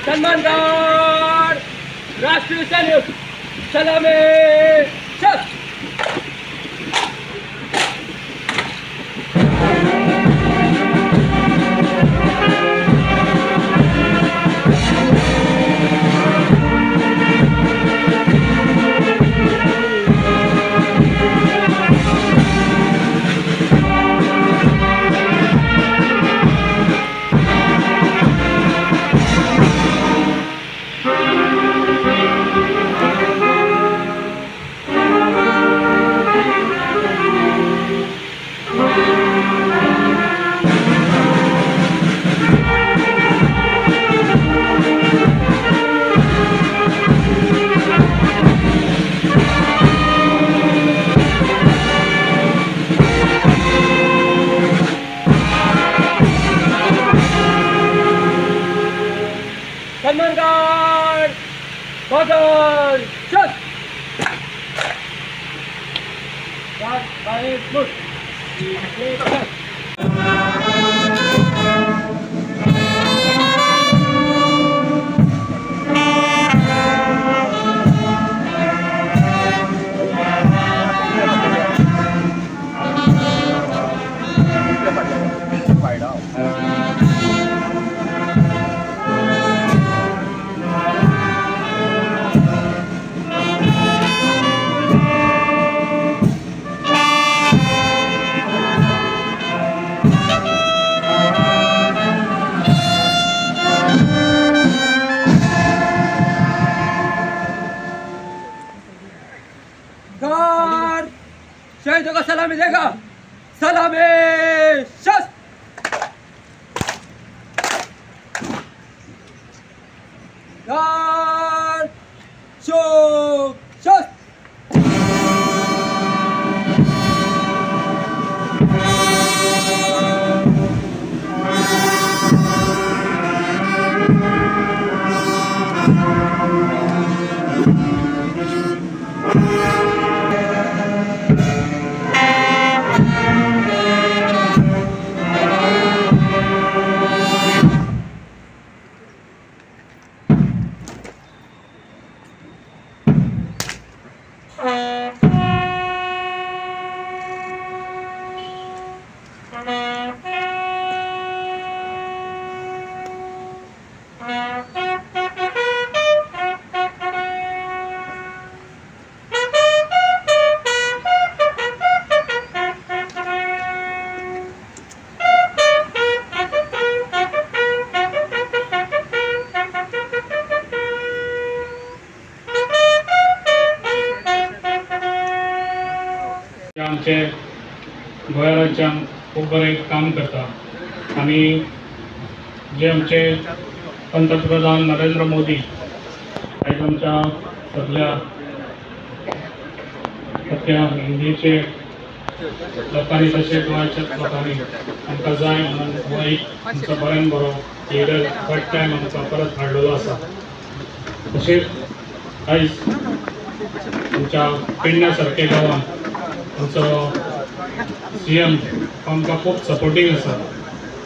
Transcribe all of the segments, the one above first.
सन्मान गार्ड, राष्ट्रीय सैनिक, सलामी शस्त्र। सन्मान गार्ड, बदल शस्त्र। गार्ड शहीदों को सलामी देगा। सलामी शस्त्र। गार्ड शोक शस्त्र। आमचे गोंय राज्यात खूप बरें काम करता आणि जे आमचे पंतप्रधान नरेंद्र मोदी आयज आमच्या सगळ्या हिंदीचे लोकांनी तशेंच गोंयच्या लोकांनी आमकां जाय म्हणून हो एक आमचो बऱ्यान बरो लिडर फर्स्ट टायम आमकां परत हाडलेलो आसा। तशेंच आयज आमच्या पेडण्या सारके गांवांत आमचो CM आमकां खूब सपोर्टींग आसा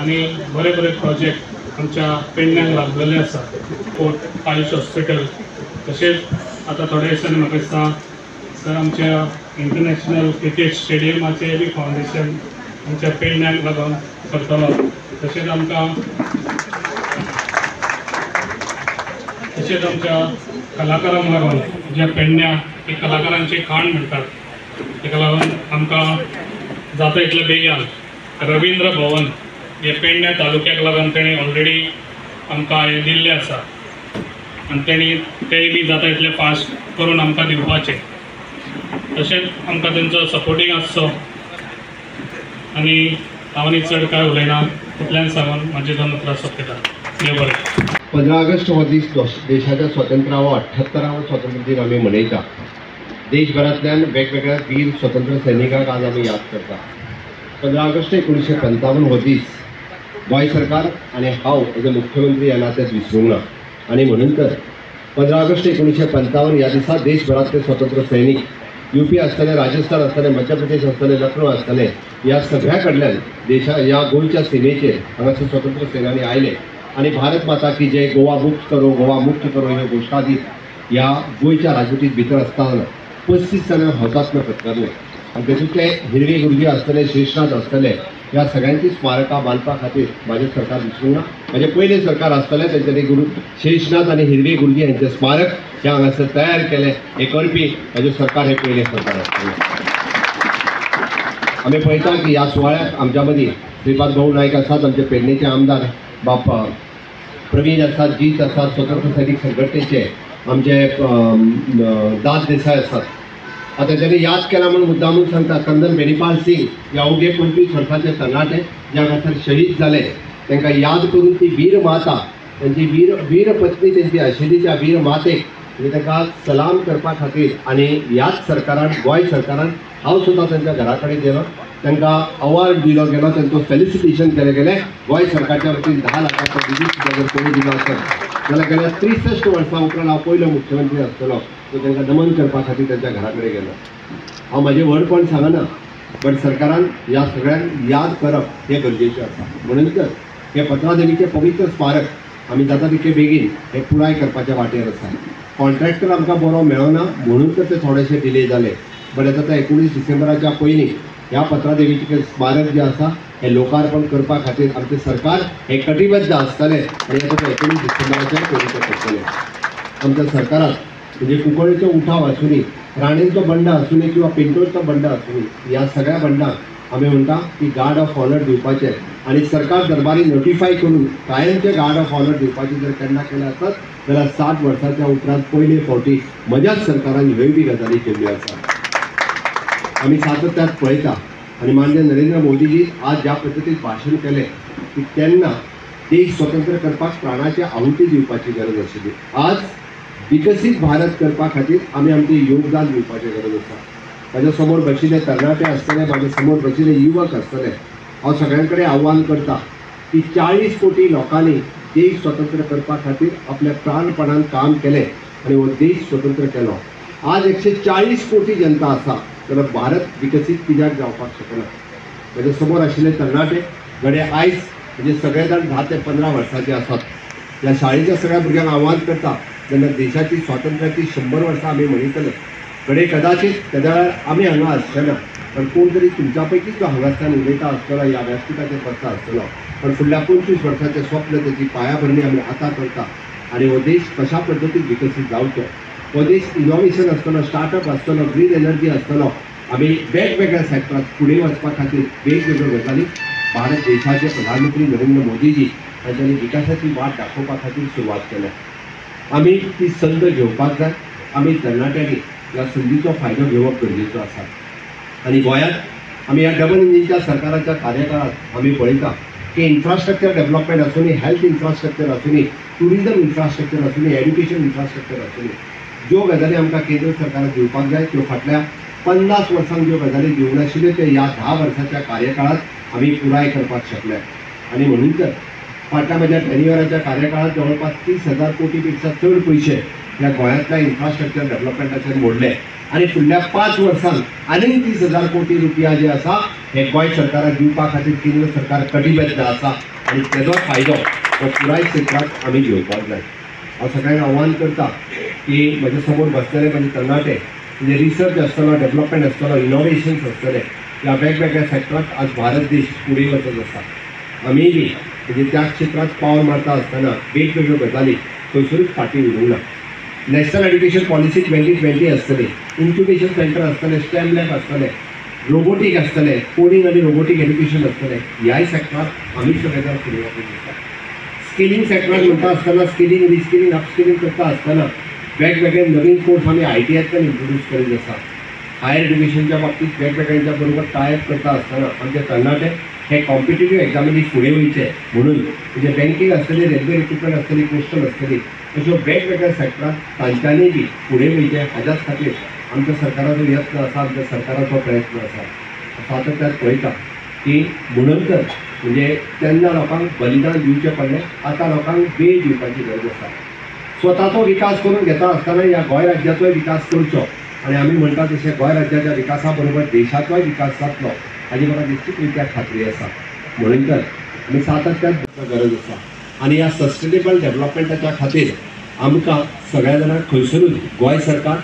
आनी बरे बरे प्रोजेक्ट आमच्या पेडण्यांक लागलेले आसा। कोर्ट आयुष हॉस्पिटल तशेंच आतां थोडे दिसांनी म्हाका दिसता सर आमच्या इंटरनॅशनल क्रिकेट स्टेडियमाचे बी फावंडेशन आमच्या पेडण्यांक लागून करतलो। तशेंच आमच्या कलाकारांक लागून जे पेडण्या ही कलाकारांची खाण म्हणटात ताका लागून आमकां जाता इतले बेगीन रवींद्र भवन हे पेडण्या तालुक्याक लागून तेणी ऑलरेडी आमकां हे दिल्लें आसा आनी तेय बी जाता इतले फास्ट करून आमकां दिवपाचें। तशेंच आमकां तेंचो सपोर्टींग आसचो आनी हांव चड कांय उलयना, इतल्यान सांगून म्हाजे 2 उतरां सोंपयता। देव बरें। 15 ऑगस्ट हो दीस देशाच्या स्वातंत्र्यावो 78वां स्वातंत्र्य दिन आमी मनयता। देशभरांतल्यान वेगवेगळ्या वीर स्वतंत्र सैनिकांक आज आमी याद करता। 15 ऑगस्ट 1955 हो दीस गोंय सरकार आनी हांव एज अ मुख्यमंत्री ह्या नात्यांत विसरूंक ना आनी म्हणून तर 15 ऑगस्ट 1955 ह्या दिसा देशभरांतले स्वतंत्र सैनीक UP आसतले, राजस्थान आसतले, मध्य प्रदेश आसतले, लखनौ आसतले, ह्या सगळ्या कडल्यान ह्या गोंयच्या सीमेचेर हांगासर स्वतंत्र सेनानी आयले आणि भारत माता की जय, गोवा मुक्त करो ह्यो घोषणा दीत ह्या गोंयच्या राजवटीत भितर आसतना 35 जाणां हौतात्म्य पत्करले आणि तेतूंतले हिरवे गुरुजी आसतले, शेषनाथ आसतले, ह्या सगळ्यांची स्मारकां बांदपा खातीर म्हाजें सरकार विसरूंक ना. म्हणजे पयलें सरकार आसतलें तेंच्यांनी गुरु शेषनाथ आनी हिरवे गुरुजी हांचें स्मारक हे हांगासर तयार केलें. हे करपी म्हजें सरकार हे पयलें सरकार आसतलें. आमी पळयता की ह्या सुवाळ्याक आमच्या मदीं श्रीपाद भाऊ नायक आसात, आमचे पेडणेचे आमदार बापा प्रवीण आसात, जीत आसात, स्वतंत्र सैनिक संघटनेचे आमचे दास देसाय आसात. आता त्यांनी याद केला म्हणून मुद्दामून सांगता कर्नल बेनीपाल सिंग ह्या अवघे 25 वर्साचे तरणाटे ज्या खातीर शहीद झाले तांकां याद करून ती वीर माता त्यांची वीर पत्नी त्यांची आशिल्ली त्या वीर मातेक म्हणजे ताका सलाम करपा खातीर आनी ह्याच सरकारान गोंय सरकारान हांव सुद्दां तांच्या घरा कडेन गेलो, तांकां अवॉर्ड दिलो गेलो, तांचो फेलिसिटेशन केलें गेलें. गोंय सरकारच्या वतीन 10 लाखाचो निधी सुद्दां जर कोणी दिलो आसत जाल्यार गेल्या 63 वर्सां उपरांत हांव पयलो मुख्यमंत्री आसतलो तो तांकां नमन करपा खातीर तांच्या घरा कडेन गेलो. हांव म्हाजें व्हड कोण सांगना, पण सरकारान ह्या सगळ्यांक याद करप हें गरजेचें आसा. म्हणून तर हे पत्रादेवीचें पवित्र स्मारक आमी जाता तितके बेगीन हे पुराय करपाच्या वाटेर आसा. कॉन्ट्रॅक्टर आमकां बरो मेळना म्हणून तर ते थोडेशे डिले जाले, बट आतां 19 डिसेंबराच्या पयलीं ह्या पत्रादेवीचें स्मारक जें आसा हे लोकार्पण करपा खातीर आमचें सरकार हे कटिबद्ध आसतलें आनी आतां 19 डिसेंबराच्या पयलीं ते करतलें. आमच्या सरकारान म्हणजे कुंकळेचो उठाव आसूनी, राणेंचो बंड आसूनी किंवा पिंटोचो बंड आसूनी, ह्या सगळ्या बंडांक आमी म्हणटा की गार्ड ऑफ ऑनर दिवपाचें आनी सरकार दरबारी नोटिफाय करून कायमचे गार्ड ऑफ ऑनर दिवपाचें जर केन्ना केलें आसत जाल्यार 60 वर्सांच्या उपरांत पयले फावटी म्हज्याच सरकारान ह्योय बी गजाली केल्ल्यो आसा. आमी सातत्यान पळयता आनी माननीय नरेंद्र मोदीजी आज ज्या पद्दतीन भाशण केलें की तेन्ना देश स्वतंत्र करपाक प्राणाची आहुती दिवपाची गरज आशिल्ली. आज विकसीत भारत करपा खातीर आमी आमचें योगदान दिवपाचें गरज आसा. म्हाज्या समोर बशिल्ले तरणाटे आसतले, म्हाज्या समोर बशिल्ले युवक आसतले, हांव सगळ्यां कडेन आव्हान करता की 40 कोटी लोकांनी देश स्वतंत्र करपा खातीर आपल्या प्राणपणान काम केलें आनी हो देश स्वतंत्र केलो. आज 140 कोटी जनता आसा जाल्यार भारत विकसीत कित्याक जावपाक शकना. म्हज्या समोर आशिल्ले तरणाटे गडे आयज म्हणजे सगळे जाण 10 ते 15 वर्सांचे आसात. ह्या शाळेच्या सगळ्या भुरग्यांक आव्हान करता जेन्ना देशाची स्वातंत्र्याची 100 वर्सां आमी मनयतले कडे कदाचित त्या वेळार आमी हांगा आसचेना, पण कोण तरी तुमच्या पैकी जो हांगासल्यान उलयता आसतलो ह्या व्यासपीठाचेर बसता आसतलो, पण फुडल्या 25 वर्सांचें स्वप्न तेची पायाभरणी आमी आतां करता आनी हो देश कशा पद्दतीन विकसीत जावचो, हो देश इनोव्हेशन आसतलो, स्टार्टअप आसतलो, ग्रीन एनर्जी आसतलो, आमी वेगवेगळ्या सॅक्टरांत फुडें वचपा खातीर वेगवेगळ्यो गजाली भारत देशाचे प्रधानमंत्री नरेंद्र मोदीजी हांच्यांनी विकासाची वाट दाखोवपा खातीर सुरवात केल्या. आमी ती संद घेवपाक जाय. आमी तरणाट्यांनी ह्या संदीचो फायदो घेवप गरजेचो आसा. आनी गोंयांत आमी ह्या डबल इंजिनच्या सरकाराच्या कार्यकाळांत आमी पळयता की इन्फ्रास्ट्रक्चर डेव्हलपमेंट आसूनी, हेल्थ इन्फ्रास्ट्रक्चर आसूनी, टुरिजम इन्फ्रास्ट्रक्चर आसूनी, एड्युकेशन इन्फ्रास्ट्रक्चर आसूनी, ज्यो गजाली आमकां केंद्र सरकारान दिवपाक जाय त्यो फाटल्या 50 वर्सांक ज्यो गजाली दिवंक नाशिल्ल्यो त्यो ह्या 10 वर्साच्या कार्यकाळांत आमी पुराय करपाक शकले. आनी म्हणून तर फाटल्या म्हज्या टेन्युअराच्या कार्यकाळात जवळपास 30,000 कोटी पेक्षा चड पयशे ह्या गोंयांतल्या इन्फ्रास्ट्रक्चर डेव्हलपमेंटाचेर मोडले आनी फुडल्या 5 वर्सांत आनीक 30,000 कोटी रुपया जे आसा हे गोंय सरकाराक दिवपा खातीर केंद्र सरकार कटिबद्ध आसा आनी तेजो फायदो हो पुराय क्षेत्रांत आमी घेवपाक जाय. हांव सगळ्यांक आव्हान करता की म्हजे समोर बसलेले म्हजे तरणाटे म्हणजे रिसर्च आसतलो, डेव्हलपमेंट आसतलो, इनोव्हेशन्स आसतले, ह्या वेगवेगळ्या सॅक्टरांत आज भारत देश फुडें वचत आसा. आमी बी म्हणजे त्या क्षेत्रात पावल मारता आसतना वेगवेगळ्यो गजाली खंयसरूच फाटीं उरूंक ना. नॅशनल एड्युकेशन पॉलिसी 2020 आसतली, इन्क्युबेशन सेंटर आसतले, स्टेम लॅब आसतले, रोबोटीक आसतले, कोडिंग आनी रोबोटीक एड्युकेशन आसतलें, ह्याय सेक्टरांत आमी सगळे जाण फुडें वचूंक जाता. स्किलिंग सेक्टरांत म्हणटा आसतना स्किलिंग, रिस्किलिंग, अपस्किलिंग करता आसतना वेगवेगळे नवीन कोर्स आमी ITIंतल्यान इंट्रोड्यूस करीत आसा. हायर एड्युकेशनच्या बाबतीत वेगवेगळ्यांच्या बरोबर टायप करता आसतना आमचे तरणाटे हे कॉम्पिटिटीव एग्जामिनी फुडें वयचे म्हणून म्हणजे बँकींग आसतली, रेल्वे रिक्रुटमेंट आसतली, पोस्टल आसतली, अश्यो वेगवेगळ्या सेक्टरांत तांच्यांनी बी फुडें वयचे हाच्याच खातीर आमच्या सरकाराचो यत्न आसा, आमच्या सरकाराचो प्रयत्न आसा. सातत्यान पळयता की म्हणून तर म्हणजे तेन्ना लोकांक बलिदान दिवचें पडलें, आतां लोकांक वेळ दिवपाची गरज आसा. स्वताचो विकास करून घेता आसतना ह्या गोंय राज्याचोय विकास करचो आनी आमी म्हणटा तशें गोंय राज्याच्या विकासा बरोबर देशाचोय विकास जातलो हाची म्हाका निश्चित रित्या खात्री आसा. म्हणून तर आमी सातत्यान गरज आसा. आणि ह्या सस्टेनेबल डेव्हलपमेंटाच्या खातीर आमकां सगळ्या जाणांक खंयसरूच गोंय सरकार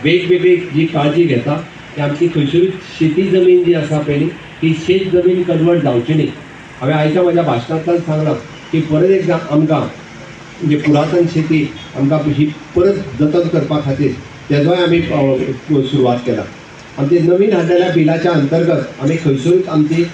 वेगवेगळी जी काळजी घेता ती आमची खंयसरूच शेती जमीन जी आसा पळय ती शेत जमीन कन्वर्ट जावची न्ही. हांवें आयच्या म्हज्या भाशणांतल्यान सांगलां की परत एकदां आमकां म्हणजे पुरातन शेती आमकां ही परत जतन करपा खातीर तेजोय आमी सुरवात केला. आमचे नवीन हाडलेल्या बिलाच्या अंतर्गत आमी खंयसरूच आमची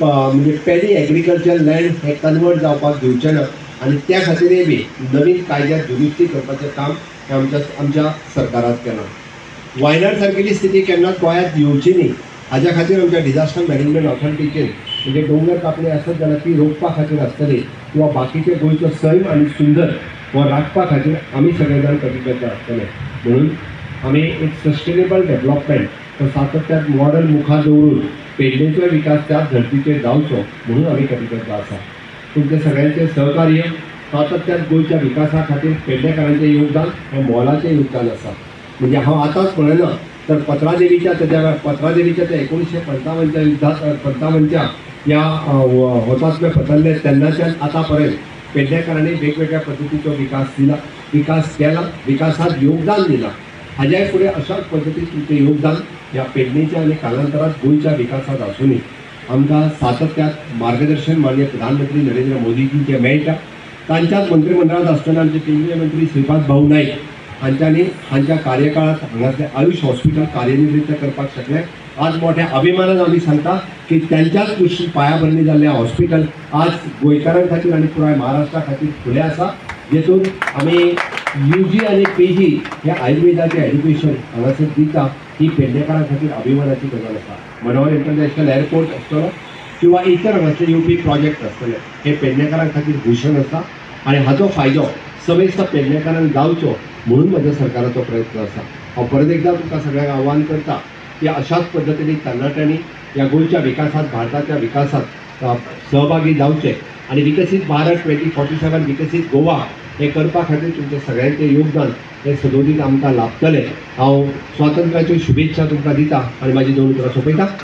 म्हणजे पॅडी एग्रीकल्चर लँड हे कन्वर्ट जावपाक दिवचें ना आनी त्या खातीरय बी नवीन कायद्यात दुरुस्ती करपाचें काम हें आमच्या सरकारान केलां. वायनाड सारकेली स्थिती केन्नाच गोंयांत येवची न्ही हाज्या खातीर आमच्या डिजास्टर मॅनेजमेंट ऑथॉरिटीचेर म्हणजे दोंगर कापले आसत जाल्यार ती रोखपा खातीर आसतली किंवा बाकीचे गोंयचो सैम आनी सुंदर हो राखपा खातीर आमी सगळे जाण कटिबद्ध आसतले. म्हणून आमी एक सस्टेनेबल डेव्हलपमेंट तो सातत्यात मॉडल मुखार दवरून पेडणेचो विकास त्याच धर्तीचेर जावचो म्हणून आमी कटिबद्ध आसा. तुमचे सगळ्यांचे सहकार्य सातत्यात गोंयच्या विकासा खातीर पेडणेकारांचें योगदान हें मोलाचें योगदान आसा. म्हणजे हांव आतांच म्हणना तर पत्रादेवीच्या त्या 1955च्या या हुतात्म्य पतल्ले तेन्नाच्यान आतां पर्यंत पेडणेकारांनी वेगवेगळ्या पद्दतीचो विकास केला, विकासात योगदान दिलां. हाज्याय फुडें अशाच पद्दतीन तुमचें योगदान ह्या पेडणेच्या आनी कालांतरांत गोंयच्या विकासात आसूनी आमकां सातत्यात मार्गदर्शन माननीय प्रधानमंत्री नरेंद्र मोदीजींचें मेळटा. तांच्याच मंत्रिमंडळांत आसतना आमचे केंद्रीय मंत्री श्रीपाद भाऊ नायक हांच्या कार्यकाळात हांगासलें आयुष हॉस्पिटल कार्यान्वित करपाक शकले. आज मोठ्या अभिमानान आमी सांगता की त्यांच्याच कुशीन पायाभरणी जाल्लें हॉस्पिटल आज गोंयकारां खातीर आनी पुराय महाराष्ट्रा खातीर खुलें आसा. जेतून आमी UG आनी PG ह्या आयुर्वेदाचें एड्युकेशन हांगासर दिता ही पेडणेकारां खातीर अभिमानाची गजाल आसा. मनोहर इंटरनॅशनल एअरपोर्ट आसतलो किंवा इतर हांगासले येवपी प्रोजेक्ट आसतले हे पेडणेकारां खातीर भूषण आसा आनी हाचो फायदो समेस्त पेडणेकारांक जावचो म्हणून म्हज्या सरकाराचो प्रयत्न आसा. हांव परत एकदां तुमकां सगळ्यांक आव्हान करता की अशाच पद्दतीन तरणाट्यांनी ह्या गोंयच्या विकासात भारताच्या विकासात सहभागी जावचे आनी विकसीत भारत 2047 विकसीत गोवा हे करपा खातीर तुमचे सगळ्यांचें योगदान हे सदोदीत आमकां लाभतलें. हांव स्वातंत्र्याच्यो शुभेच्छा तुमकां दिता आनी म्हाजी 2 उतरां सोंपयता.